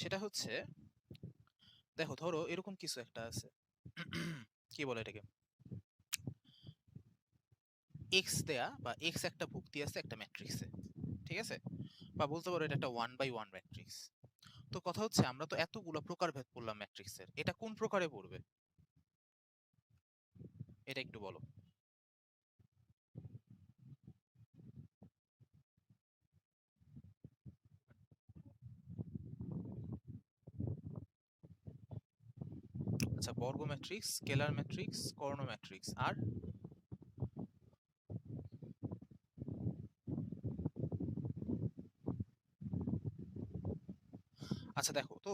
সেটা হচ্ছে, দেখো ধরো এরকম কিছু একটা আছে, কি বলে এটাকে, এক্স দেয়া বা এক্স একটা ভুক্তি আছে একটা ম্যাট্রিক্সে, ঠিক আছে, বা বলতে পারো এটা একটা 1/1 ম্যাট্রিক্স। তো কথা হচ্ছে আমরা তো এতগুলো প্রকারভেদ পড়লাম ম্যাট্রিক্সের, এটা কোন প্রকারে পড়বে এটা একটু বলো। আচ্ছা, বর্গ ম্যাট্রিক্স, স্কেলার ম্যাট্রিক্স, কর্ণ ম্যাট্রিক্স, আর আচ্ছা দেখো তো,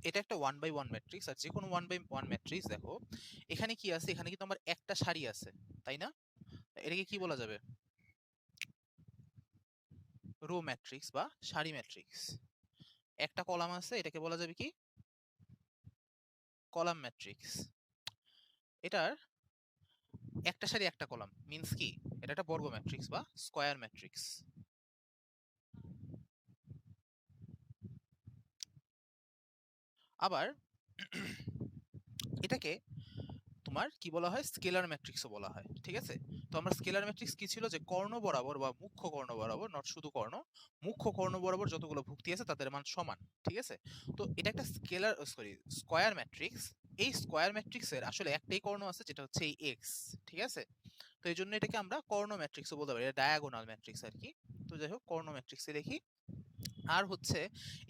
এটা একটা 1/1 ম্যাট্রিক্স, আর যে কোনো 1/1 ম্যাট্রিক্স দেখো এখানে কি আছে, এখানে কিন্তু আমার একটা সারি আছে, তাই না? এটাকে কি বলা যাবে? রো ম্যাট্রিক্স বা সারি ম্যাট্রিক্স। একটা কলাম আছে, এটাকে বলা যাবে কি? Column matrix. এটার একটা সারি একটা কলাম মিন্স কি, এটা একটা বর্গ ম্যাট্রিক্স বা স্কয়ার ম্যাট্রিক্স। আবার এটাকে তোমার কি বলা হয়, স্কেলার ম্যাট্রিক্সও বলা হয়, ঠিক আছে। তো আমরা স্কেলার ম্যাট্রিক্স কি ছিল, যে কর্ণ বরাবর বা মুখ্য কর্ণ বরাবর, নট শুধু কর্ণ, মুখ্য কর্ণ বরাবর যতগুলো ভুক্তি আছে তাদের মান সমান, ঠিক আছে। তো এটা একটা স্কেলার, সরি, স্কয়ার ম্যাট্রিক্স। এই স্কয়ার ম্যাট্রিক্সের আসলে একটাই কর্ণ আছে, যেটা হচ্ছে এই এক্স, ঠিক আছে। তো এই জন্য এটাকে আমরা কর্ণ ম্যাট্রিক্সও বলতে পারি, এটা ডায়াগোনাল ম্যাট্রিক্স আর কি। তো যাই হোক, কর্ণ ম্যাট্রিক্সে দেখি। আর হচ্ছে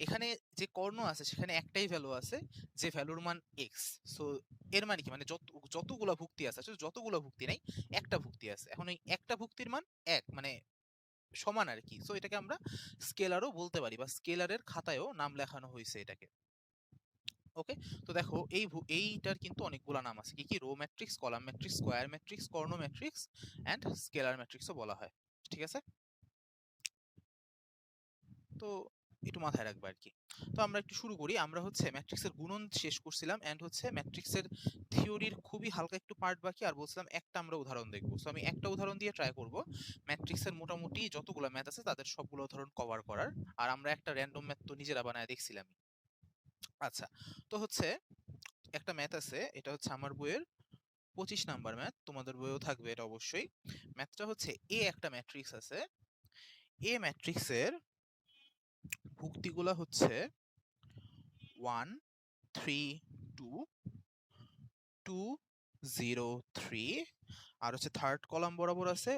এখানে যে কর্ণ আছে সেখানে একটাই ভ্যালু আছে, যে ভ্যালুর মান এক্স। সো এর মানে কি, মানে যতগুলো ভুক্তি আছে, আসলে যতগুলো ভুক্তি নাই, একটা ভুক্তি আছে, এখন এই একটা ভুক্তির মান এক, মানে সমান আর কি। সো এটাকে আমরা স্কেলারও বলতে পারি, বা স্কেলারের খাতায়ও নাম লেখানো হয়েছে এটাকে। ওকে, তো দেখো এইটার কিন্তু অনেকগুলা নাম আছে, কি কি? Row matrix, column matrix, square matrix, কর্ণ ম্যাট্রিক্স এন্ড স্কেলার ম্যাট্রিক্সও বলা হয়, ঠিক আছে। তো একটু মাথায় রাখবে আর কি। তো আমরা একটু শুরু করি। আমরা হচ্ছে ম্যাট্রিক্সের গুণন শেষ করছিলাম, এন্ড হচ্ছে ম্যাট্রিক্সের থিওরির খুবই হালকা একটু পার্ট বাকি, আর বলছিলাম একটা আমরা উদাহরণ দেখবো। সো আমি একটা উদাহরণ দিয়ে ট্রাই করব ম্যাট্রিক্সের মোটামুটি যতগুলো ম্যাথ আছে তাদের সবগুলো উদাহরণ কভার করার। আর আমরা একটা র্যান্ডম ম্যাথ তো নিজেরা বানায় দেখছিলাম। আচ্ছা, তো হচ্ছে একটা ম্যাথ আছে, এটা হচ্ছে আমার বইয়ের 25 নাম্বার ম্যাথ, তোমাদের বইয়েও থাকবে এটা অবশ্যই। ম্যাথটা হচ্ছে, এ একটা ম্যাট্রিক্স আছে, এ ম্যাট্রিক্সের ভুক্তিগুলো হচ্ছে 1 3 2 2 0 3, আর হচ্ছে থার্ড কলাম বরাবর আছে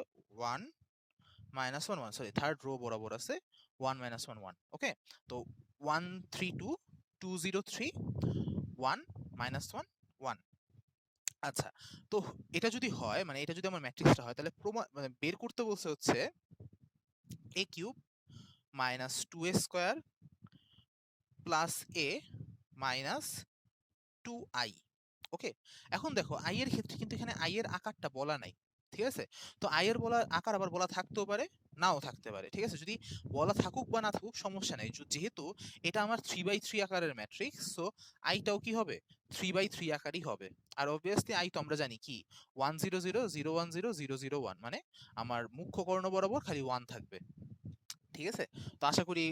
1 -1 1, সরি থার্ড রো বরাবর আছে 1 -1 1। ওকে, তো 1 3 2 2 0 3 1 -1 1। আচ্ছা, তো এটা যদি হয়, মানে এটা যদি আমার ম্যাট্রিক্সটা হয়, তাহলে মানে বের করতে বলছে হচ্ছে a cube minus 2a square plus a minus 2i। ওকে, এখন দেখো আই এর ক্ষেত্রে কিন্তু এখানে আই এর আকারটা বলা নাই, ঠিক আছে। তো আই এর বলা আকার আবার বলা থাকতেও পারে, নাও থাকতে পারে, ঠিক আছে। যদি বলা থাকুক বা না থাকুক সমস্যা নাই, যেহেতু এটা আমার 3/3 আকারের ম্যাট্রিক্স, সো আইটাও কি হবে, 3/3 আকারই হবে। আর অবভিয়াসলি আই তো আমরা জানি কি, 1 0 0 0 1 0 0 0 1, মানে আমার মুখ্য কর্ণ বরাবর খালি 1 থাকবে, ঠিক আছে। তো আশা করি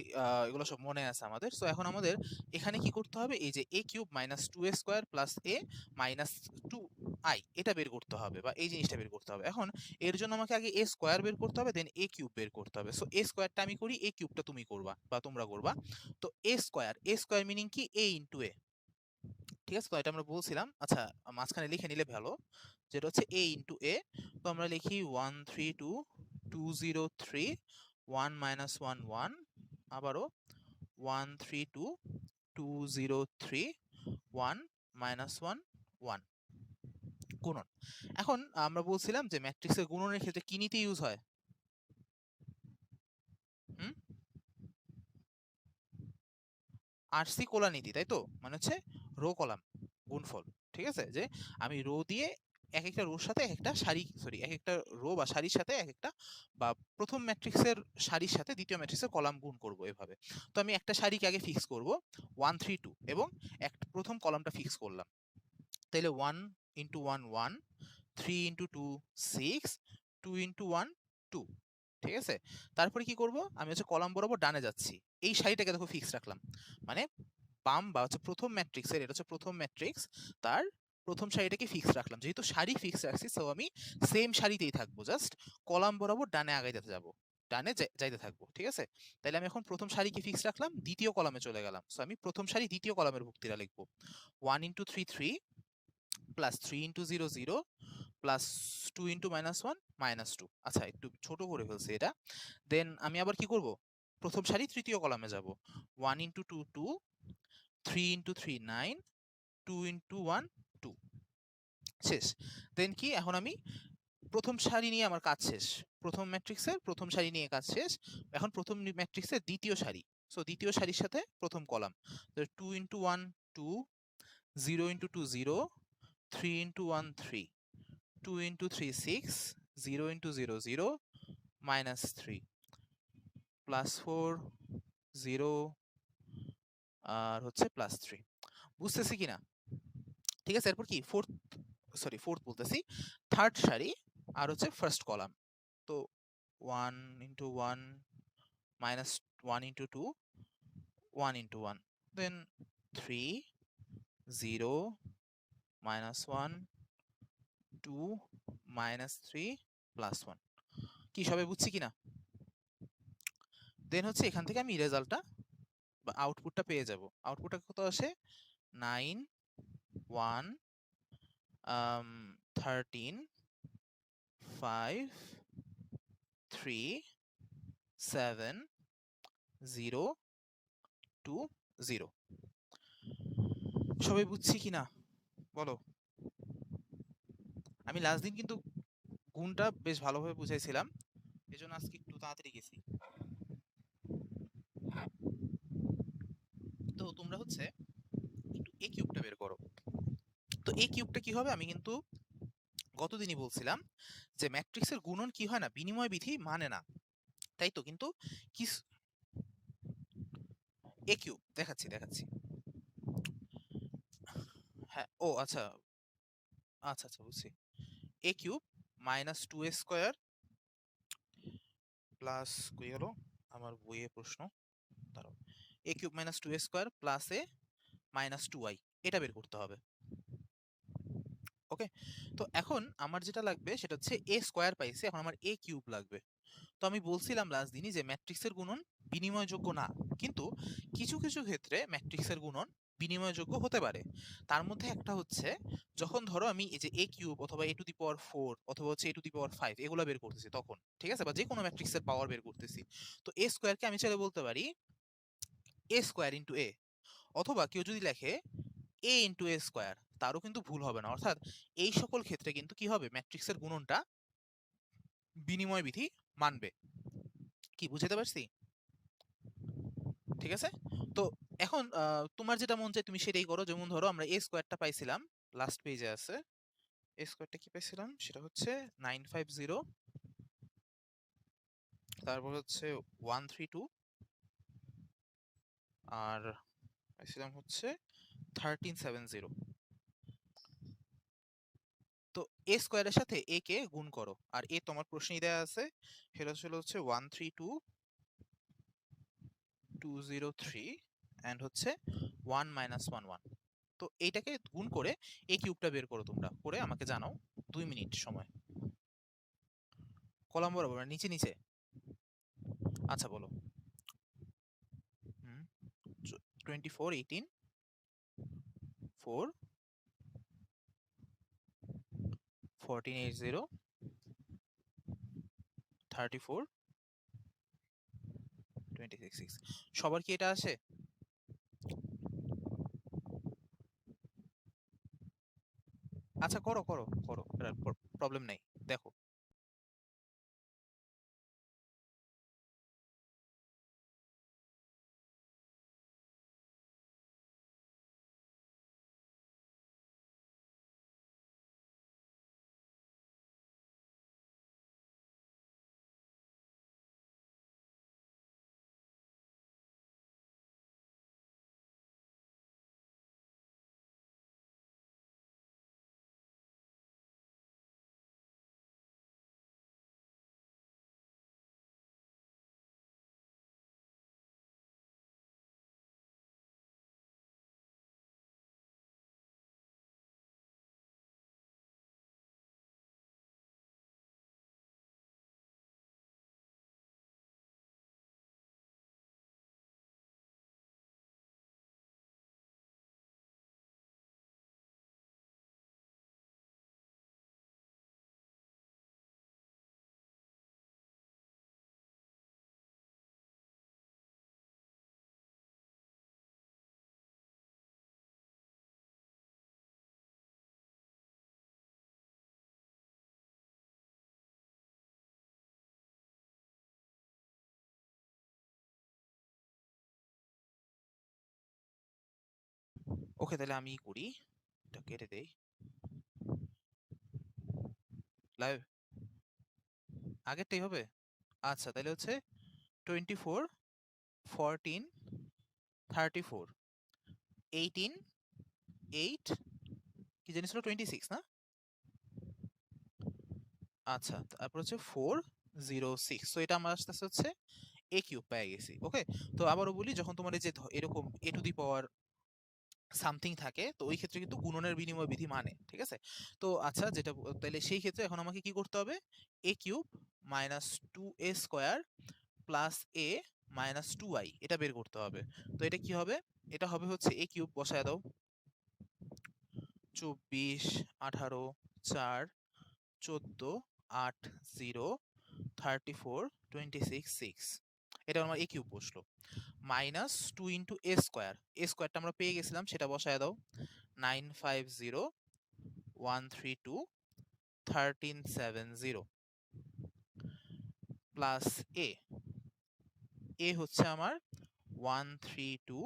এগুলো সব মনে আছে আমাদের। সো এখন আমাদের এখানে কি করতে হবে, এই যে a cube minus 2a square plus a minus 2i, এটা বের করতে হবে, বা এই জিনিসটা বের করতে হবে। এখন এর জন্য আমাকে আগে a স্কোয়ার বের করতে হবে, দেন a কিউব বের করতে হবে। সো a স্কোয়ারটা আমি করি, a কিউবটা তুমি করবা বা তোমরা করবা। তো a স্কোয়ার মিনিং কি, a ইন্টু a, ঠিক আছে। তো এটা আমরা বলছিলাম, আচ্ছা মাঝখানে লিখে নিলে ভালো, যেটা হচ্ছে a ইন্টু a। তো আমরা লিখি 1 3 2 2 0 3 1 -1 1, আবারও 1 3 2 2 0 3 1 -1 1 গুণন। এখন আমরা বলছিলাম যে ম্যাট্রিক্সের গুণনের ক্ষেত্রে কি নীতি ইউজ হয়? হুম, আরসি কোলা নীতি, তাই তো, মানে হচ্ছে রো কলাম গুণফল, ঠিক আছে। যে আমি রো দিয়ে এক একটা রোর সাথে এক একটা সারি, সরি এক একটা রো বা সারির সাথে এক একটা, বা প্রথম ম্যাট্রিক্সের সারির সাথে দ্বিতীয় ম্যাট্রিক্সের কলাম গুণ করব এভাবে। তো আমি একটা সারিকে আগে ফিক্স করব 1 3 2, এবং প্রথম কলামটা ফিক্স করলাম, তাহলে 1 ইন্টু 1 1, 3 ইন্টু 2 6, 2 ইন্টু 1 2, ঠিক আছে। তারপরে কি করব, আমি হচ্ছে কলাম বরাবর ডানে যাচ্ছি, এই সারিটাকে দেখো ফিক্স রাখলাম, মানে বাম বা হচ্ছে প্রথম ম্যাট্রিক্সের, এটা হচ্ছে প্রথম ম্যাট্রিক্স, তার প্রথম সারিটাকে ফিক্স রাখলাম। যেহেতু সারি ফিক্স রাখছি, সো আমি সেম সারিতেই থাকবো, জাস্ট কলাম বরাবর ডানে আগাইতে যাব, ডানে যাইতে থাকবো। ঠিক আছে, তাহলে আমি এখন প্রথম সারিকে ফিক্স রাখলাম, দ্বিতীয় কলামে চলে গেলাম। সো আমি প্রথম সারি দ্বিতীয় কলামের ভুক্তিটা লিখবো, 1 into 3 3 plus 3 into 0 0 plus 2 into -1 -2। আচ্ছা, একটু ছোট করে ফেলছি এটা। দেন আমি আবার কি করব, প্রথম সারি তৃতীয় কলামে যাব, 1 ইন্টু 2 2, 3 ইন্টু 3 9, 2 ইন্টু 1 2। শেষ। দেন কি, এখন আমি প্রথম সারি নিয়ে আমার কাজ শেষ, প্রথম ম্যাট্রিক্সের প্রথম সারি নিয়ে কাজ শেষ। এখন প্রথম ম্যাট্রিক্সের দ্বিতীয় সারি, সো দ্বিতীয় সারির সাথে প্রথম column, 2 into 1 2, 0 into 2 0, 3 into 1 3, 2 into 3 6, 0 into 0 0, -3, +4 0 আর হচ্ছে +3। বুঝতেছি কিনা? ঠিক আছে, এরপর কি ফোর্থ বলতেছি, থার্ড সারি আর হচ্ছে ফার্স্ট কলাম। তো 1 ইন্টু 1 -1 ইন্টু 2, 1 ইন্টু 1, দেন 3 0 -1 2 -3 +1। কি সবাই বুঝছি কিনা? দেন হচ্ছে এখান থেকে আমি রেজাল্টটা বা আউটপুটটা পেয়ে যাব। আউটপুটটা কত আসে, 9 1 13 5 3 7 0 2 0। সবাই বুঝছি কিনা বলো? আমি লাস্ট দিন কিন্তু গুণটা বেশ ভালোভাবে বুঝাইছিলাম, এজন্য আজকে একটু তাড়াতাড়ি গেছি। তো তোমরা হচ্ছে একটু এ কিউবটা বের করো। তো এই কিউবটা কি হবে, আমি কিন্তু গতদিনই বলছিলাম যে ম্যাট্রিক্সের গুণন কি হয় না, বিনিময় বিধি মানে না, তাই তো? কিন্তু কি, এ কিউব দেখাচ্ছি দেখাচ্ছি। হ্যাঁ, ও আচ্ছা আচ্ছা আচ্ছা, বুঝছি। এ কিউব -2a² প্লাস, কই হলো আমার বইয়ে প্রশ্ন, দাঁড়াও, এ কিউব -2a² প্লাস এ -2i, এটা বের করতে হবে। ওকে, তো এখন আমার যেটা লাগবে সেটা হচ্ছে এ স্কোয়ার পাইছি, এখন আমার এ কিউব লাগবে। তো আমি বলছিলাম লাস্ট দিনই যে ম্যাট্রিক্সের গুণন বিনিময়যোগ্য না, কিন্তু কিছু কিছু ক্ষেত্রে ম্যাট্রিক্সের গুণন বিনিময়যোগ্য হতে পারে। তার মধ্যে একটা হচ্ছে, যখন ধরো আমি এই যে এ কিউব অথবা a⁴ অথবা হচ্ছে a⁵ এগুলো বের করতেছি তখন, ঠিক আছে, বা যে কোনো ম্যাট্রিক্সের পাওয়ার বের করতেছি, তো এ স্কোয়ারকে আমি চাইলে বলতে পারি এ স্কোয়ার ইন্টু এ, অথবা কেউ যদি লেখে এ ইন্টু এ স্কোয়ার, তারও কিন্তু ভুল হবে না। অর্থাৎ এই সকল ক্ষেত্রে কিন্তু কি হবে, ম্যাট্রিক্সের গুণনটা বিনিময় বিধি মানবে। কি বুঝাতে পারছি? ঠিক আছে, তো এখন তোমার যেটা মন চায় তুমি সেটাই করো। যেমন ধরো আমরা এ স্কোয়ারটা পাইছিলাম, লাস্ট পেজে আছে, এ স্কোয়ারটা কি পাইছিলাম, সেটা হচ্ছে 950, তারপর হচ্ছে 132, আর পাইছিলাম হচ্ছে 1370। তো এ স্কোয়ারের সাথে এ কে গুণ করো, আর এ তোমার প্রশ্নেই দেওয়া আছে, সেটা ছিল হচ্ছে 132203 অ্যান্ড হচ্ছে 1 -1 1। তো এইটাকে গুণ করে এই কিউবটা বের করো, তোমরা করে আমাকে জানাও, 2 মিনিট সময়। কলাম বরাবর মানে নিচে নিচে? আচ্ছা বলো। হুম, 24 18 4 14 80 34 26 6। সবার কি এটা আসে? আচ্ছা, করো করো করো, প্রবলেম নাই, দেখো। ওকে, তাহলে আমি করি, এটা কেটে দেই। লাইভ আগেরটাই হবে। আচ্ছা, তাহলে হচ্ছে 24, 14, 34, 18, 8, কি জানি ছিল 26 না? আচ্ছা, তারপর হচ্ছে 406। সো এটা আমার আস্তে আস্তে হচ্ছে এ কিউব পেয়ে গেছি। ওকে, তো আবারও বলি, যখন তোমার এই যে এরকম এ টু দি পাওয়ার সামথিং থাকে, তো ওই ক্ষেত্রে কিন্তু গুণনের বিনিময় বিধি মানে, ঠিক আছে? তো আচ্ছা, যেটা তাহলে সেই ক্ষেত্রে এখন আমাকে কি করতে হবে? A cube minus 2a square plus a minus 2i এটা বের করতে হবে। তো এটা কি হবে? এটা হবে হচ্ছে এ কিউব, বসায় দাও। 24, 18, 4, 14, 8, 0, 34, 26, 6। এটা আমার এ কিউব বসলো। মাইনাস 2 ইন্টু এ স্কোয়ার, এ স্কোয়ারটা আমরা পেয়ে গেছিলাম, সেটা বসায় দাও। 950, 132, 1370 প্লাস এ, এ হচ্ছে আমার 132,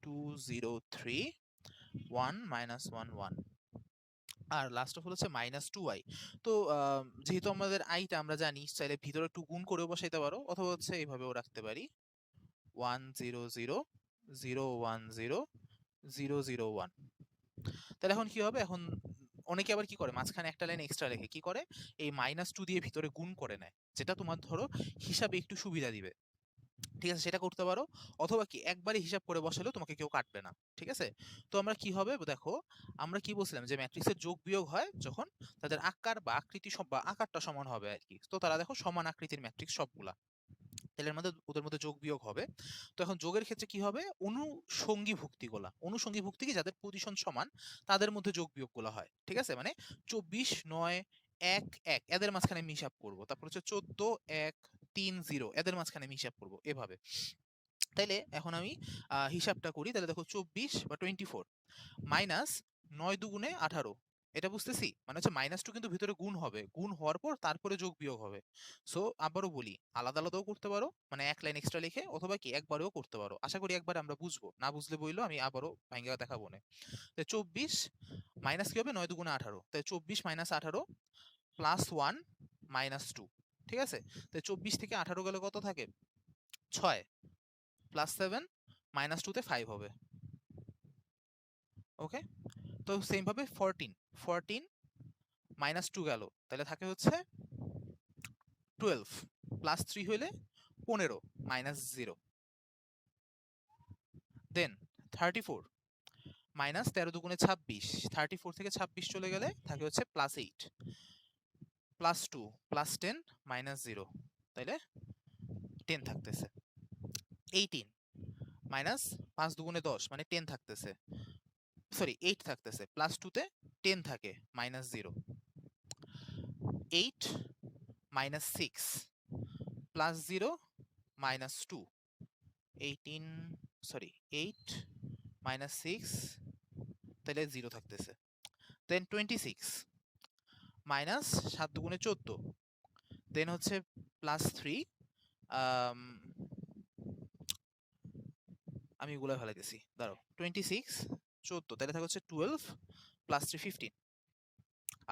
203, 1 মাইনাস 1 1, আর লাস্ট অফ হল হচ্ছে মাইনাস 2i। তো যেহেতু আমাদের আইটা আমরা জানি, চাইলে ভিতরে একটু গুণ করেও বসাইতে পারো, অথবা হচ্ছে এইভাবেও রাখতে পারি, 100, 010, 001। তাহলে এখন কি হবে? এখন অনেকে আবার কি করে, মাঝখানে একটা লাইন এক্সট্রা রেখে কি করে, এই -2 দিয়ে ভিতরে গুণ করে নেয়, যেটা তোমার ধরো হিসাবে একটু সুবিধা দিবে। ঠিক আছে, সেটা করতে পারো। অথবা কি একবারে হিসাব করে বসালেও তোমাকে কেউ কাটবে না। ঠিক আছে, তো আমরা কি হবে দেখো, আমরা কি বলছিলাম যে ম্যাট্রিক্সের যোগ বিয়োগ হয় যখন তাদের আকার বা আকৃতি সব বা আকারটা সমান হবে আর কি। তো তারা দেখো সমান আকৃতির ম্যাট্রিক্স সবগুলা, তাহলে এর মধ্যে ওদের মধ্যে যোগ বিয়োগ হবে। তো এখন যোগের ক্ষেত্রে কি হবে? অনুসঙ্গী ভুক্তিগুলা, অনুসঙ্গী ভুক্তি কি, যাদের পজিশন সমান তাদের মধ্যে যোগ বিয়োগ গুলা হয়। ঠিক আছে, মানে 24, 9, 1, 1 এদের মাঝখানে আমি হিসাব করবো, তারপর হচ্ছে 14, 1, 3, 0 এদের মাঝখানে আমি হিসাব করবো, এভাবে। তাইলে এখন আমি হিসাবটা করি, তাহলে দেখো 24 বা 24 মাইনাস 9 দুগুণে 18, এটা বুঝতেছি, মানে হচ্ছে -2 কিন্তু ভিতরে গুণ হবে, গুণ হওয়ার পর তারপরে যোগ বিয়োগ হবে। সো আবারও বলি, আলাদা আলাদাও করতে পারো, মানে এক লাইন এক্সট্রা লিখে, অথবা কি একবারেও করতে পারো। আশা করি একবারে আমরা বুঝবো, না বুঝলে বইলো, আমি আবারও ভাঙ্গা দেখাবো না। তো 24 মাইনাস কি হবে, 9 দুগুণে 18, তাই 24 মাইনাস 18 প্লাস 1 মাইনাস 2। ঠিক আছে, তাই 24 থেকে 18 গেলে কত থাকে? 6 প্লাস 7 মাইনাস 2 তে 5 হবে। ওকে, তো সেম ভাবে 14, 14 মাইনাস 2 গেল, তাহলে থাকে হচ্ছে 12 প্লাস 3 হইলে 15 মাইনাস 0। দেন 34 মাইনাস 13 দুগুণে 26, 34 থেকে 26 চলে গেলে থাকে হচ্ছে প্লাস 8, প্লাস 2 প্লাস 10 মাইনাস 0, তাইলে 10 থাকতেছে। 18 মাইনাস 5 দুগুণে 10, মানে 10 থাকতেছে, সরি 8 থাকতেছে, প্লাস 2 তে 10 থাকে, minus 0। 8 minus 6 plus 0 minus 2, 18, sorry 8 minus 6, তাহলে 0 থাকতেছে। দেন 26 মাইনাস 7 দুগুণে 14, দেন হচ্ছে প্লাস 3, আমি এগুলো ফেলাইতেছি, দাঁড়াও, 26, 14, তাহলে থাকে হচ্ছে 12 প্লাস 3, 15,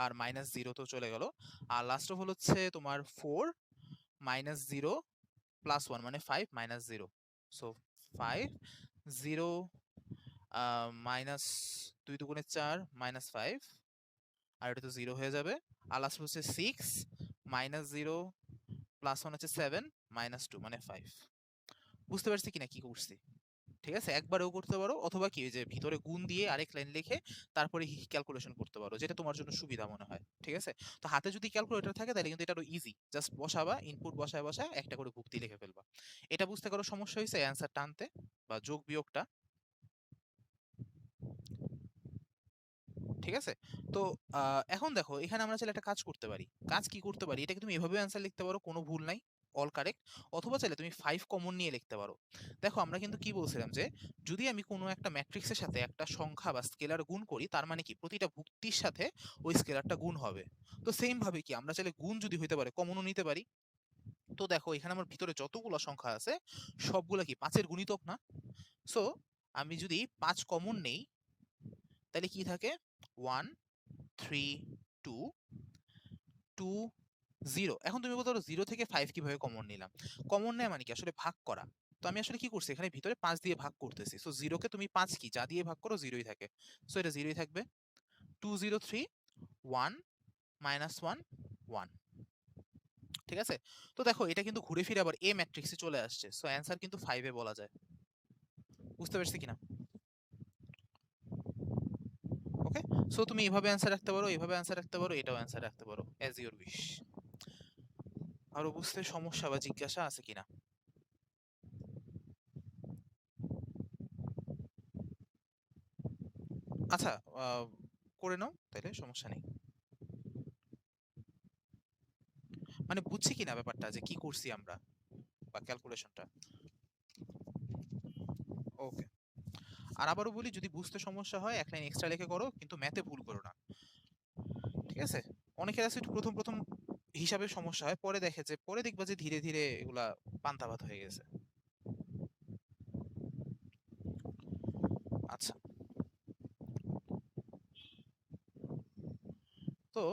আর মাইনাস 0 তো চলে গেল। আর লাস্ট অফ হচ্ছে তোমার 4 মাইনাস 0 প্লাস 1, মানে 5 মাইনাস 0। সো 5, 0 মাইনাস 2 দুগুণে 4 মাইনাস 5, আর এটা তো 0 হয়ে যাবে। আর লাস্ট হচ্ছে 6 মাইনাস 0 প্লাস 1 হচ্ছে 7 মাইনাস 2, মানে 5। বুঝতে পারছি কিনা কি করছি? ঠিক আছে, একবারেও করতে পারো, অথবা কি যে ভিতরে গুণ দিয়ে আরেক লাইন লিখে তারপরে ক্যালকুলেশন করতে পারো, যেটা তোমার জন্য সুবিধা মনে হয়। ঠিক আছে, তো হাতে যদি ক্যালকুলেটর থাকে তাহলে কিন্তু এটা আরো ইজি, জাস্ট বসাবা, ইনপুট বসায় বসায় একটা করে ভুক্তি লিখে ফেলবা। এটা বুঝতে কারো সমস্যা হয়েছে অ্যান্সার টানতে বা যোগ বিয়োগটা? ঠিক আছে, তো এখন দেখো, এখানে আমরা চাইলে একটা কাজ করতে পারি। কাজ কি করতে পারি? এটাকে তুমি এভাবে অ্যান্সার লিখতে পারো, কোনো ভুল নাই, অল কারেক্ট। অথবা চাইলে তুমি 5 কমন নিয়ে লিখতে পারো। দেখো, আমরা কিন্তু কি বলছিলাম যে যদি আমি কোনো একটা ম্যাট্রিক্সের সাথে একটা সংখ্যা বা স্কেলার গুণ করি, তার মানে কি প্রতিটা ভুক্তির সাথে ওই স্কেলারটা গুণ হবে। তো সেম ভাবে কি আমরা চাইলে গুণ যদি হইতে পারে, কমনও নিতে পারি। তো দেখো, এখানে আমার ভিতরে যতগুলো সংখ্যা আছে সবগুলা কি 5 এর গুণিতক না? সো আমি যদি 5 কমন নেই, তাহলে কি থাকে 1 3 2 2 0। এখন তুমি বলতে পারো 0 থেকে 5 কিভাবে কমন নিলাম? কমন নেয় মানে কি আসলে ভাগ করা। তো আমি আসলে কি করছি এখানে ভিতরে 5 দিয়ে ভাগ করতেছি। সো 0 কে তুমি 5 কি যা দিয়ে ভাগ করো 0ই থাকে। সো এটা 0ই থাকবে। 203 1 মাইনাস 1 1। ঠিক আছে? তো দেখো এটা কিন্তু ঘুরে ফিরে আবার এ ম্যাট্রিক্সে চলে আসছে। সো অ্যানসার কিন্তু 5 এ বলা যায়। বুঝতে পারছি কিনা? ওকে? সো তুমি এভাবে অ্যানসার রাখতে পারো, এভাবে অ্যানসার রাখতে পারো, এটাও অ্যানসার রাখতে পারো। As your wish. আরো বুঝতে সমস্যা বা জিজ্ঞাসা আছে কিনা? আচ্ছা, করে নাও তাইলে সমস্যা নেই। মানে বুঝছি কিনা ব্যাপারটা যে কি করছি আমরা বা ক্যালকুলেশনটা? ওকে। আর আবারও বলি, যদি বুঝতে সমস্যা হয় এক লাইন এক্সট্রা লিখে করো, কিন্তু ম্যাথে ভুল করো না। ঠিক আছে? অনেকের আছে একটু প্রথম প্রথম হিসাবে সমস্যা হয়, পরে দেখে যে পরে দেখবা যে ধীরে ধীরে এগুলা পান্তা ভাত হয়ে গেছে। আচ্ছা, তো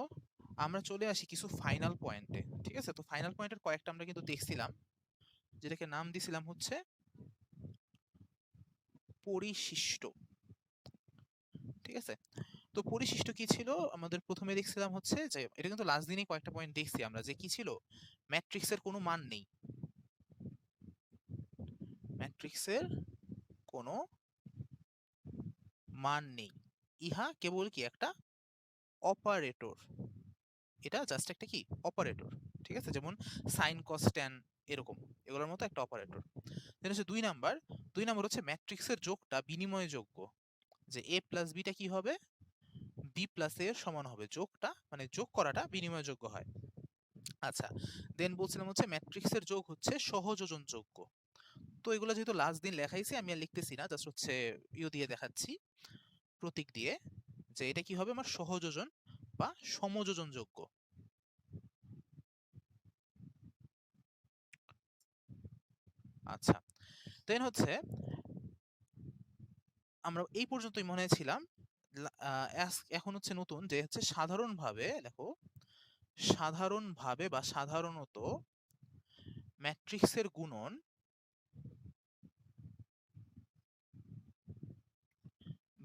আমরা চলে আসি কিছু ফাইনাল পয়েন্টে। ঠিক আছে? তো ফাইনাল পয়েন্টের কয়েকটা আমরা কিন্তু দেখছিলাম, যেটাকে নাম দিছিলাম হচ্ছে পরিশিষ্ট। ঠিক আছে? তো পরিশিষ্ট কি ছিল? আমাদের প্রথমে দেখছিলাম হচ্ছে যে এটা কিন্তু লাস্ট দিনই কয়েকটা পয়েন্ট দেখছি আমরা, যে কি ছিল, ম্যাট্রিক্সের কোনো মান নেই। ম্যাট্রিক্সের কোনো মান নেই, ইহা কেবল কি একটা অপারেটর। এটা জাস্ট একটা কি অপারেটর। ঠিক আছে? যেমন সাইন কস ট্যান এরকম, এগুলোর মতো একটা অপারেটর। দেন হচ্ছে 2 নাম্বার, 2 নাম্বার হচ্ছে ম্যাট্রিক্সের যোগটা বিনিময়যোগ্য। যে এ প্লাস বিটা কি হবে, বি প্লাস এর সমান হবে। যোগটা মানে যোগ করাটা বিনিময়যোগ্য হয়। আচ্ছা, দেন বলছিলাম হচ্ছে ম্যাট্রিক্সের যোগ হচ্ছে সহযোজনযোগ্য। তো এগুলো যেহেতু লাস্ট দিন লেখাইছি, আমি আর লিখতেছি না, জাস্ট হচ্ছে দিয়ে দেখাচ্ছি, প্রতীক দিয়ে, যে এটা কি হবে আমার সহযোজন বা সমযোজনযোগ্য। আচ্ছা, দেন হচ্ছে আমরা এই পর্যন্তই মনে ছিলাম। এখন হচ্ছে নতুন, যে হচ্ছে সাধারণভাবে দেখো, সাধারণভাবে বা সাধারণত ম্যাট্রিক্সের গুণন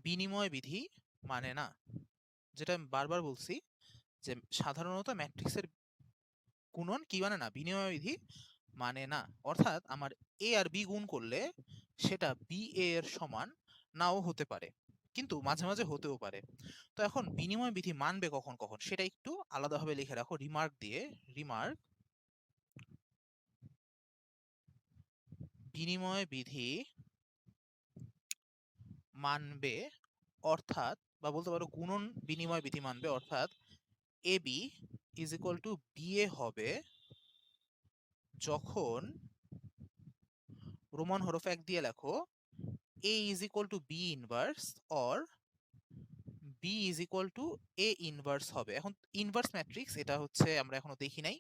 বিনিময় বিধি মানে না। যেটা আমি বারবার বলছি, যে সাধারণত ম্যাট্রিক্সের গুণন কি মানে না, বিনিময় বিধি মানে না। অর্থাৎ আমার এ আর বি গুণ করলে সেটা বি এ এর সমান নাও হতে পারে, কিন্তু মাঝে মাঝে হতেও পারে। তো এখন বিনিময় বিধি মানবে কখন কখন সেটা একটু আলাদাভাবে লিখে রাখো রিমার্ক দিয়ে। রিমার্ক, বিনিময় বিধি মানবে অর্থাৎ, বা বলতে পারো গুণন বিনিময় বিধি মানবে অর্থাৎ A B is equal to B A হবে যখন, রোমান হরফ 1 দিয়ে লেখো, A is equal to B inverse or B is equal to A inverse হবে। এখন ইনভার্স ম্যাট্রিক্স এটা হচ্ছে আমরা এখনো দেখি নাই,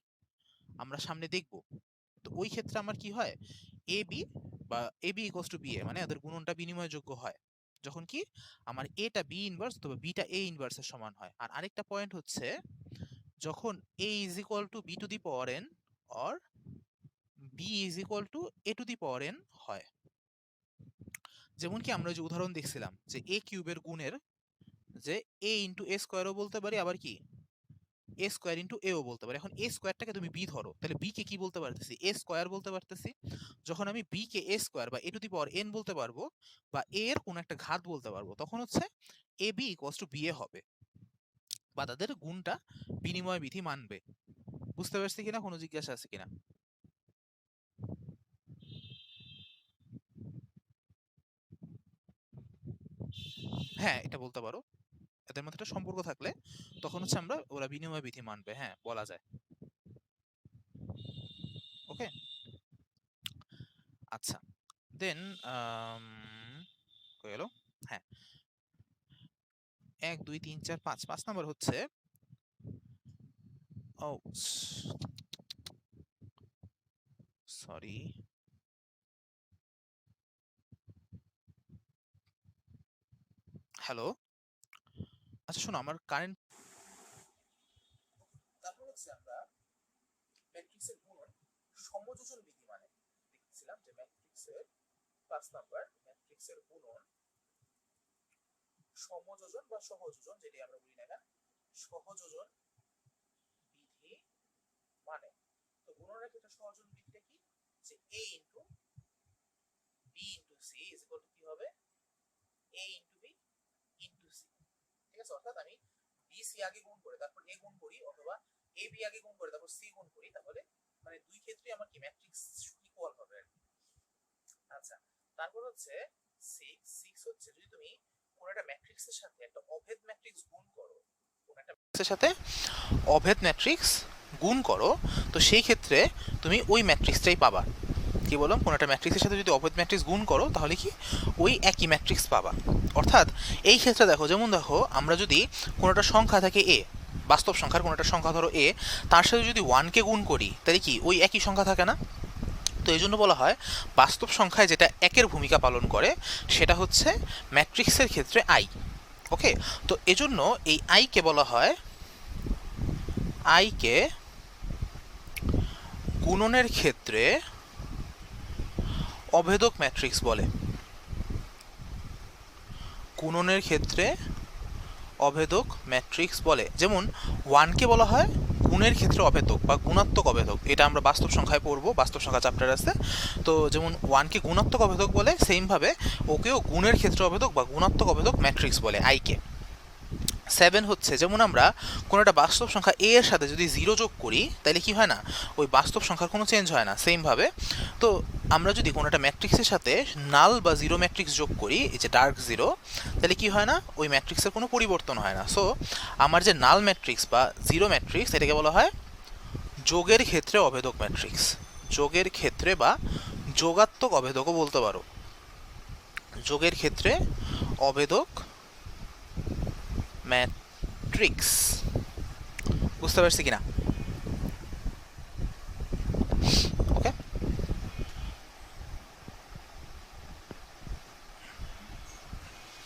আমরা সামনে দেখব। তো ওই ক্ষেত্রে আমার কি হয়, এ বি বা A B equals to B A, মানে ওদের গুণনটা বিনিময়যোগ্য হয় যখন কি আমার এটা বি ইনভার্স অথবা বিটা এ ইনভার্সের সমান হয়। আর আরেকটা পয়েন্ট হচ্ছে যখন A is equal to B to the power N or B is equal to A to the power N হয়। যেমন কি আমরা যে উদাহরণ দেখছিলাম যে এ কিউবের গুণের, যে এ ইন্টু এ স্কোয়ারও বলতে পারি, আবার কি এ স্কোয়ার ইন্টু এও বলতে পারি। এখন এ স্কোয়ারটাকে তুমি বি ধরো, তাহলে বি কে কি বলতে পারতেছি, এ স্কোয়ার বলতে পারতেছি। যখন আমি বি কে এ স্কোয়ার বা এ টু দি পাওয়ার এন বলতে পারবো, বা এ এর কোন একটা ঘাত বলতে পারবো, তখন হচ্ছে A B equals to B A হবে, বা তাদের গুণটা বিনিময় বিধি মানবে। বুঝতে পারছি কিনা, কোনো জিজ্ঞাসা আছে কিনা? হ্যাঁ, এটা বলতে পারো, এদের মধ্যে একটা সম্পর্ক থাকলে তখন হচ্ছে আমরা ওরা বিনিময় বিধি মানবে, হ্যাঁ বলা যায়। ওকে, আচ্ছা, দেন কই গেল, হ্যাঁ 1 2 3 4 5, 5 নাম্বার হচ্ছে, ও সরি, হ্যালো, আচ্ছা শোনো, আমার কারেন্ট, তারপর হচ্ছে আমরা ম্যাট্রিক্সের গুণন সমযোজন বিধি মানে দেখছিলাম যে ম্যাট্রিক্সের 5 নাম্বার ম্যাট্রিক্সের গুণন সমযোজন বা সহযোজন, যেটি আমরা বলি না সহযোজন বিধি মানে। তো গুণনের ক্ষেত্রে সহযোজন বিধিটা কি, যে a into b into c is equal two কি হবে, a into b into c। ঠিক আছে, অর্থাৎ আমি b c আগে গুণ করে তারপর a গুণ করি, অথবা a b আগে গুণ করে তারপর c গুণ করি, তাহলে মানে দুই ক্ষেত্রে আমার কি ম্যাট্রিক্স ইকুয়াল হবে আর কি। আচ্ছা, তারপর হচ্ছে 6 হচ্ছে যদি তুমি কোন একটা ম্যাট্রিক্সের সাথে একটা অভেদ ম্যাট্রিক্স গুণ করো, কোন একটা ম্যাট্রিক্সের সাথে অভেদ ম্যাট্রিক্স গুণ করো, তো সেই ক্ষেত্রে তুমি ওই ম্যাট্রিক্সটাই পাবা। কি বললাম, কোনো একটা ম্যাট্রিক্সের সাথে যদি অভেদ ম্যাট্রিক্স গুণ করো তাহলে কি ওই একই ম্যাট্রিক্স পাবা। অর্থাৎ এই ক্ষেত্রে দেখো, যেমন দেখো আমরা যদি কোনো একটা সংখ্যা থাকে এ, বাস্তব সংখ্যার কোনো একটা সংখ্যা ধরো এ, তার সাথে যদি 1কে গুণ করি তাহলে কি ওই একই সংখ্যা থাকে না। তো এই জন্য বলা হয় বাস্তব সংখ্যায় যেটা একের ভূমিকা পালন করে সেটা হচ্ছে ম্যাট্রিক্সের ক্ষেত্রে আই। ওকে, তো এজন্য এই আইকে বলা হয়, আইকে গুণনের ক্ষেত্রে অভেদক ম্যাট্রিক্স বলে। গুণনের ক্ষেত্রে অভেদক ম্যাট্রিক্স বলে। যেমন 1কে বলা হয় গুণের ক্ষেত্রে অভেদক বা গুণাত্মক অভেদক, এটা আমরা বাস্তব সংখ্যায় পড়বো, বাস্তব সংখ্যা চ্যাপ্টার আছে। তো যেমন 1কে গুণাত্মক অভেদক বলে, সেইমভাবে ওকেও গুণের ক্ষেত্রে অভেদক বা গুণাত্মক অভেদক ম্যাট্রিক্স বলে আইকে। 7 হচ্ছে যেমন আমরা কোনো একটা বাস্তব সংখ্যা এ এর সাথে যদি 0 যোগ করি তাহলে কি হয় না, ওই বাস্তব সংখ্যার কোনো চেঞ্জ হয় না। সেমভাবে তো আমরা যদি কোনো একটা ম্যাট্রিক্সের সাথে নাল বা জিরো ম্যাট্রিক্স যোগ করি, এই যে ডার্ক জিরো, তাহলে কি হয় না, ওই ম্যাট্রিক্সের কোনো পরিবর্তন হয় না। সো আমার যে নাল ম্যাট্রিক্স বা জিরো ম্যাট্রিক্স, এটাকে বলা হয় যোগের ক্ষেত্রে অভেদক ম্যাট্রিক্স। যোগের ক্ষেত্রে বা যোগাত্মক অভেদকও বলতে পারো। যোগের ক্ষেত্রে অভেদক ম্যাট্রিক্স, বুঝতে পারছি কিনা? ওকে,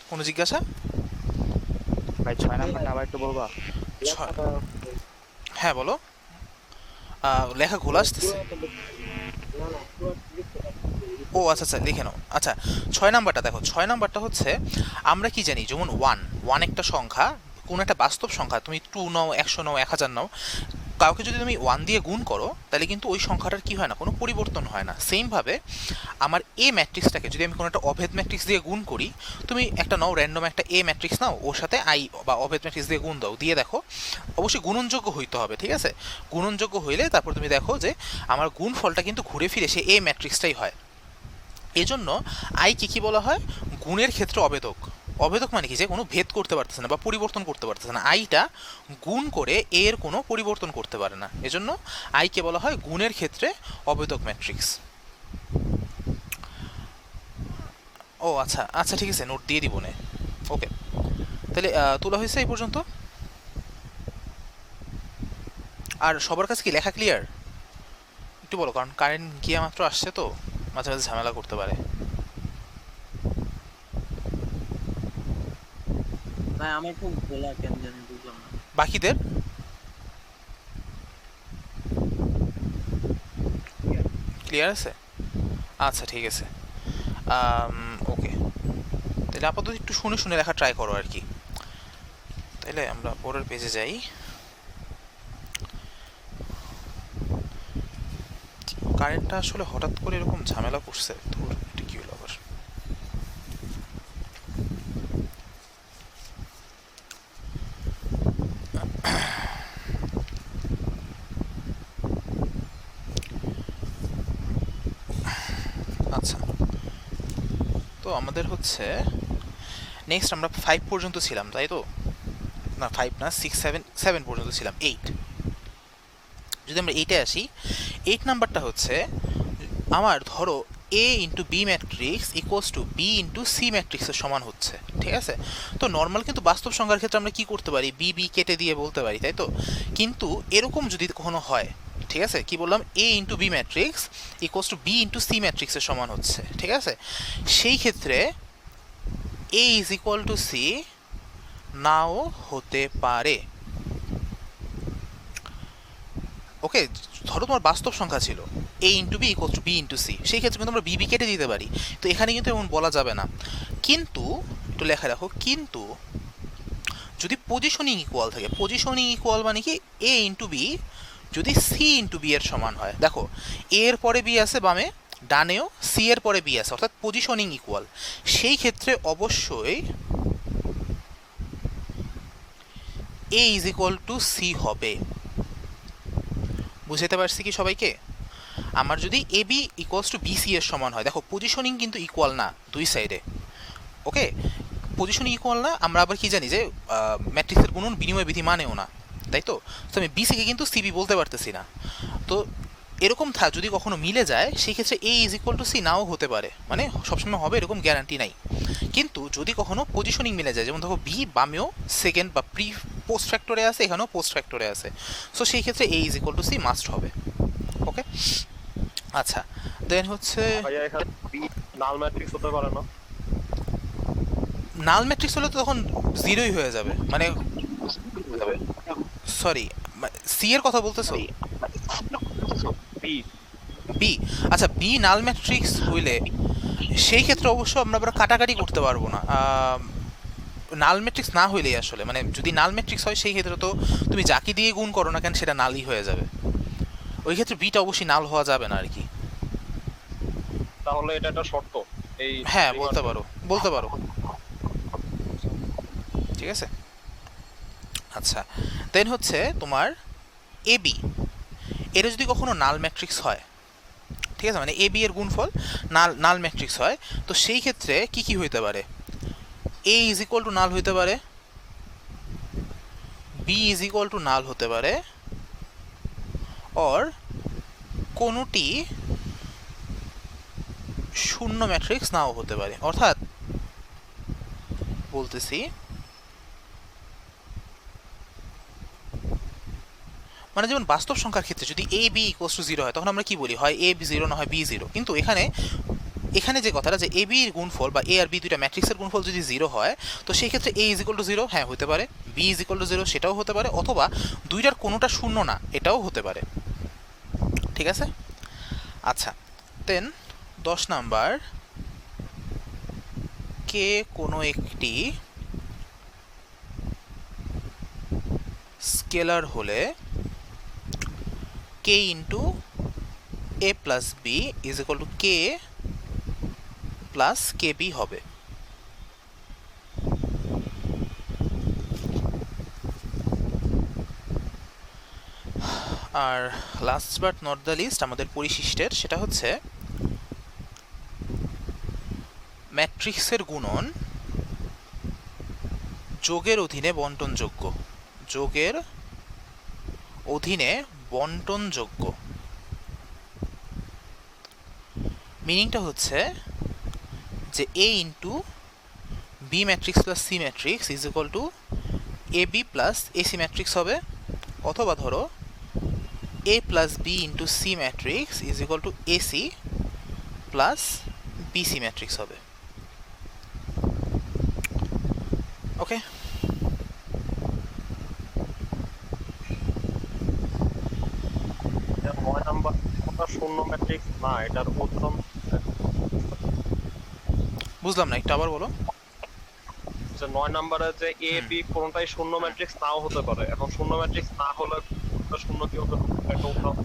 কোনো জিজ্ঞাসা? ভাই 6 নাম্বারটা আবার একটু বলবা? ছয়, হ্যাঁ বলো। লেখা ঘোলা আসতেছে। ও আচ্ছা আচ্ছা, লিখে নাও। আচ্ছা, 6 নাম্বারটা দেখো, 6 নাম্বারটা হচ্ছে আমরা কি জানি, যেমন ওয়ান একটা সংখ্যা, কোন একটা বাস্তব সংখ্যা, তুমি 2 নাও, 100 নাও, 1000 নাও, কাউকে যদি তুমি 1 দিয়ে গুণ করো তাহলে কিন্তু ওই সংখ্যাটার কি হয় না, কোনো পরিবর্তন হয় না। সেমভাবে আমার এ ম্যাট্রিক্সটাকে যদি আমি কোনো একটা অভেদ ম্যাট্রিক্স দিয়ে গুণ করি, তুমি একটা নাও, র্যান্ডম একটা এ ম্যাট্রিক্স নাও, ওর সাথে আই বা অভেদ ম্যাট্রিক্স দিয়ে গুণ দাও, দিয়ে দেখো, অবশ্যই গুণনযোগ্য হইতে হবে। ঠিক আছে, গুণনযোগ্য হইলে তারপর তুমি দেখো যে আমার গুণফলটা কিন্তু ঘুরে ফিরে সে এ ম্যাট্রিক্সটাই হয়। এজন্য আই কি বলা হয়, গুণের ক্ষেত্রে অভেদক। অভেদক মানে কি, যে কোনো ভেদ করতে পারতেছে না বা পরিবর্তন করতে পারতেছে না, আইটা গুণ করে এর কোনো পরিবর্তন করতে পারে না, এজন্য আইকে বলা হয় গুণের ক্ষেত্রে অভেদক ম্যাট্রিক্স। ও আচ্ছা আচ্ছা, ঠিক আছে, নোট দিয়ে দিব নে। ওকে, তাহলে তোলা হয়েছে এই পর্যন্ত। আর সবার কাছে কি লেখা ক্লিয়ার? একটু বলো, কারণ কারেন্ট গিয়ে মাত্র আসছে তো মাঝে মাঝে ঝামেলা করতে পারে। ভাই আমার খুব ঘোলা, কেন জানি বুঝলাম না। বাকিদের ক্লিয়ার আছে? আচ্ছা ঠিক আছে, ওকে, তাহলে আপাতত একটু শুনে শুনে লেখা ট্রাই করো আর কি। তাহলে আমরা পরের পেজে যাই। কারেন্টটা আসলে হঠাৎ করে এরকম ঝামেলা করছে, ধুর, এটা কি হলো আবার? আচ্ছা, তো আমাদের হচ্ছে নেক্সট আমরা 5 পর্যন্ত ছিলাম, তাই তো? না 5 না, 6 7 পর্যন্ত ছিলাম, 8। যদি আমরা 8-এ আসি, 8 নাম্বারটা হচ্ছে আমার ধরো A into B matrix equals to B into C ম্যাট্রিক্সের সমান হচ্ছে। ঠিক আছে, তো নর্মাল কিন্তু বাস্তব সংখ্যার ক্ষেত্রে আমরা কি করতে পারি, বি বি কেটে দিয়ে বলতে পারি, তাই তো? কিন্তু এরকম যদি কখনো হয়, ঠিক আছে, কি বললাম, A into B matrix equals to B into C ম্যাট্রিক্সের সমান হচ্ছে, ঠিক আছে, সেই ক্ষেত্রে এ ইজ ইকুয়াল টু সি নাও হতে পারে। ওকে, ধরো তোমার বাস্তব সংখ্যা ছিল a into B equal to B into C, সেই ক্ষেত্রে কিন্তু আমরা বি কেটে দিতে পারি। তো এখানে কিন্তু এমন বলা যাবে না। কিন্তু একটু লেখা রাখো, কিন্তু যদি পজিশনিং ইকুয়াল থাকে, পজিশনিং ইকুয়াল মানে কি a ইন্টু বি যদি সি ইন্টু বি এর সমান হয়, দেখো a এর পরে বি আছে বামে, ডানেও সি এর পরে বি আছে, অর্থাৎ পজিশনিং ইকুয়াল, সেই ক্ষেত্রে অবশ্যই a is equal to c হবে। বুঝতে পারছি কি সবাইকে? আমার যদি a B equals to bc এর সমান হয়, দেখো পজিশনিং কিন্তু ইকুয়াল না দুই সাইডে। ওকে, পজিশনিং ইকুয়াল না, আমরা আবার কি জানি যে ম্যাট্রিক্সের গুণন বিনিময় বিধি মানেও না, তাই তো? তো আমি বিসিকে কিন্তু সিবি বলতে পারতেছি না। তো এরকম যদি কখনো মিলে যায়, সেই ক্ষেত্রে এ ইজ ইকুয়াল টু সি নাও হতে পারে, মানে সবসময় হবে এরকম গ্যারান্টি নাই। কিন্তু যদি কখনো পজিশনিং মিলে যায়, যেমন দেখো বি বামেও সেকেন্ড বা পোস্ট ফ্যাক্টরে আছে, এখানেও পোস্ট ফ্যাক্টরে আছে, সো সেই ক্ষেত্রে এ is equal to C must হবে। ওকে, আচ্ছা, দেন হচ্ছে ভাইয়া এখানে বি নাল ম্যাট্রিক্স হতে পারে না? নাল ম্যাট্রিক্স হলে তো তখন জিরোই হয়ে যাবে, মানে সরি সি এর কথা বলতেছো? বি বি, আচ্ছা বি নাল ম্যাট্রিক্স হইলে সেই ক্ষেত্রে অবশ্য আমরা আবার কাটাকাটি করতে পারবো না। নাল ম্যাট্রিক্স না হইলেই আসলে, মানে যদি নাল ম্যাট্রিক্স হয় সেই ক্ষেত্রে তো তুমি যাকে দিয়ে গুণ করো না কেন সেটা নালই হয়ে যাবে। ওই ক্ষেত্রে বিটা অবশ্যই নাল হওয়া যাবে না আর কি। তাহলে এটা একটা শর্ত এই হ্যাঁ বলতে পারো, বলতে পারো, ঠিক আছে। আচ্ছা, দেন হচ্ছে তোমার এ বি, এটা যদি কখনো নাল ম্যাট্রিক্স হয়, ঠিক আছে, মানে এ বি এর গুণফল নাল নাল ম্যাট্রিক্স হয়, তো সেই ক্ষেত্রে কি কি হইতে পারে? A is equal to null হইতে পারে, b is equal to null হতে পারে, অর কোনোটি শূন্য ম্যাট্রিক্স নাও হতে পারে। অর্থাৎ বলতেছি, মানে যেমন বাস্তব সংখ্যার ক্ষেত্রে যদি a B equals two zero হয়, তখন আমরা কি বলি, হয় এ বি জিরো না হয় বি জিরো। কিন্তু এখানে এখানে যে কথাটা যে এ বির গুণফল বা এ আর বি দুইটা ম্যাট্রিক্সের গুণফল যদি জিরো হয়, তো সেই ক্ষেত্রে এ ইজ ইকুয়াল টু জিরো, হ্যাঁ হতে পারে, b is equal to zero সেটাও হতে পারে, অথবা দুইটার কোনোটা শূন্য না এটাও হতে পারে, ঠিক আছে। আচ্ছা, দেন 10 নাম্বার, কে কোনো একটি স্কেলার হলে K into A plus B is equal to K plus K B হবে। আর last but not the least আমাদের পরিশিষ্টের, সেটা হচ্ছে ম্যাট্রিক্সের গুণন যোগের অধীনে বন্টনযোগ্য, যোগের অধীনে বন্টনযোগ্য। মিনিংটা হচ্ছে যে A into B matrix plus C matrix is equal to A B plus AC matrix হবে, অথবা ধরো A plus B into C matrix is equal to AC plus BC matrix হবে। ওকে, এটা 9 নাম্বার কোনটা শূন্য ম্যাট্রিক্স না, এটার উদাহরণ বুঝলাম না, একটু আবার বলো। যে 9 নাম্বারে যে এ বি কোনটাই শূন্য ম্যাট্রিক্স নাও হতে পারে। এখন শূন্য ম্যাট্রিক্স না হলে কোনটা শূন্য কি হতে পারে একটা উদাহরণ।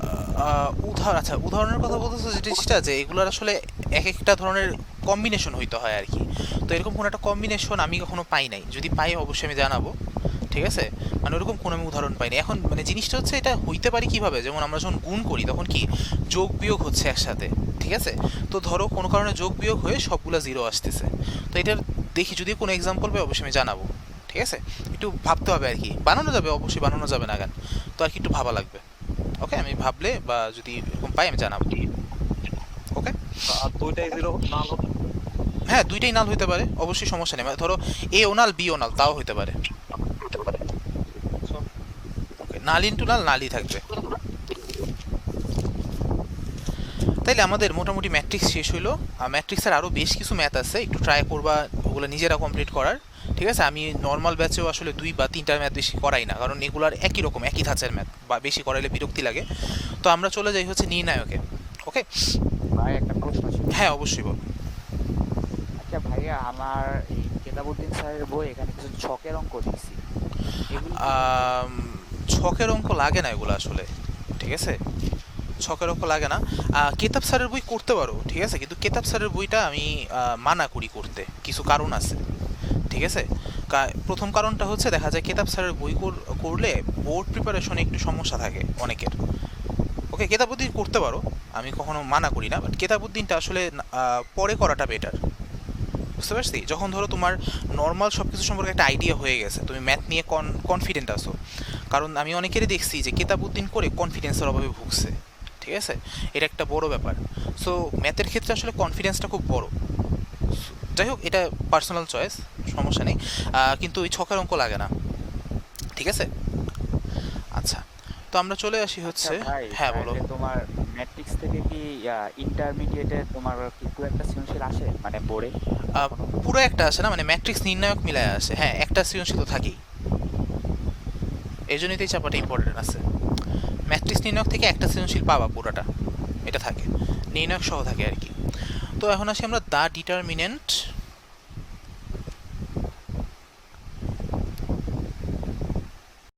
উদাহরণ, আচ্ছা উদাহরণের কথা বলতেছো যেটা যে এগুলোর আসলে এক একটা ধরনের কম্বিনেশন হইতে হয় আর কি। তো এরকম কোনো একটা কম্বিনেশন আমি কখনো পাই নাই, যদি পাই অবশ্যই আমি জানাবো, ঠিক আছে। মানে ওরকম কোনো আমি উদাহরণ পাইনি। এখন মানে জিনিসটা হচ্ছে এটা হইতে পারে কিভাবে, যেমন আমরা যখন গুণ করি তখন কি যোগ বিয়োগ হচ্ছে একসাথে, ঠিক আছে। তো ধরো কোনো কারণে যোগ বিয়োগ হয়ে সবগুলা জিরো আসতেছে, তো এটার দেখি যদি কোনো এক্সাম্পল পাই অবশ্যই আমি জানাবো, ঠিক আছে। একটু ভাবতে হবে আর কি, বানানো যাবে অবশ্যই, বানানো যাবে না কেন, তো আর কি একটু ভাবা লাগবে। ওকে, আমি ভাবলে বা যদি এরকম পাই আমি জানাবো। ওকে, আর দুইটাই জিরো নাল হতে হ্যাঁ দুইটাই নাল হইতে পারে, অবশ্যই সমস্যা নেই। মানে ধরো এ ও নাল বি ও নাল, তাও হইতে পারে। ওকে, নাল ইন্টু নাল নালই থাকবে। তাইলে আমাদের মোটামুটি ম্যাট্রিক্স শেষ হইলো। ম্যাট্রিক্সের আরও বেশ কিছু ম্যাথ আছে, একটু ট্রাই করবা ওগুলো নিজেরা কমপ্লিট করার। ঠিক আছে, আমি নর্মাল ব্যাচেও আসলে 2 বা 3টা ম্যাথ বেশি করাই না, কারণ এগুলার একই রকম একই ধাঁচের ম্যাথ, বা বেশি করাইলে বিরক্তি লাগে। তো আমরা চলে যাই হচ্ছে নির্ণায়কে। ওকে, ভাই একটা প্রশ্ন ছিল। হ্যাঁ অবশ্যই বল। আচ্ছা ভাইয়া, আমার এই কেতাবউদ্দিন স্যারের বই এখানে কিছু ছকের অঙ্ক দেখছি, এগুলো কি? ছকের অঙ্ক লাগে না এগুলো আসলে, ঠিক আছে, ছকের অঙ্ক লাগে না। কেতাব স্যারের বই করতে পারো, ঠিক আছে, কিন্তু কেতাব স্যারের বইটা আমি মানা করি করতে, কিছু কারণ আছে। ঠিক আছে, প্রথম কারণটা হচ্ছে দেখা যায় কেতাব স্যারের বই করলে বোর্ড প্রিপারেশনে একটু সমস্যা থাকে অনেকের। ওকে, কেতাবুদ্দিন করতে পারো, আমি কখনো মানা করি না, বাট কেতাবুদ্দিনটা আসলে পরে করাটা বেটার। বুঝতে পারছি, যখন ধরো তোমার নর্মাল সব কিছু সম্পর্কে একটা আইডিয়া হয়ে গেছে, তুমি ম্যাথ নিয়ে কনফিডেন্ট আছো। কারণ আমি অনেকেরই দেখছি যে কেতাবুদ্দিন করে কনফিডেন্সের অভাবে ভুগছে। ঠিক আছে, এটা একটা বড় ব্যাপার। সো ম্যাথের ক্ষেত্রে আসলে কনফিডেন্সটা খুব বড়। যাই হোক, এটা পার্সোনাল চয়েস, সমস্যা নেই। কিন্তু ওই ছকের অঙ্ক লাগে না, ঠিক আছে। আচ্ছা, তো আমরা চলে আসি হচ্ছে, আচ্ছা ভাই, হ্যাঁ বলো। তাহলে তোমার ম্যাট্রিক্স থেকে কি ইন্টারমিডিয়েটে তোমার কি খুব একটা সৃজনশীল আসে মানে বোর্ডে? পুরো একটা আসে না, মানে ম্যাট্রিক্স নির্ণায়ক মিলায় আসে, হ্যাঁ একটা সৃজনশীল তো থাকেই, এই জন্যই তো এই চাপাটা ইম্পর্টেন্ট আছে। ম্যাট্রিক্স নির্ণায়ক থেকে একটা সৃজনশীল পাবা পুরোটা, এটা থাকে, নির্ণায়ক সহ থাকে আর কি। তো এখন আসি আমরা দ্য ডিটারমিনেন্ট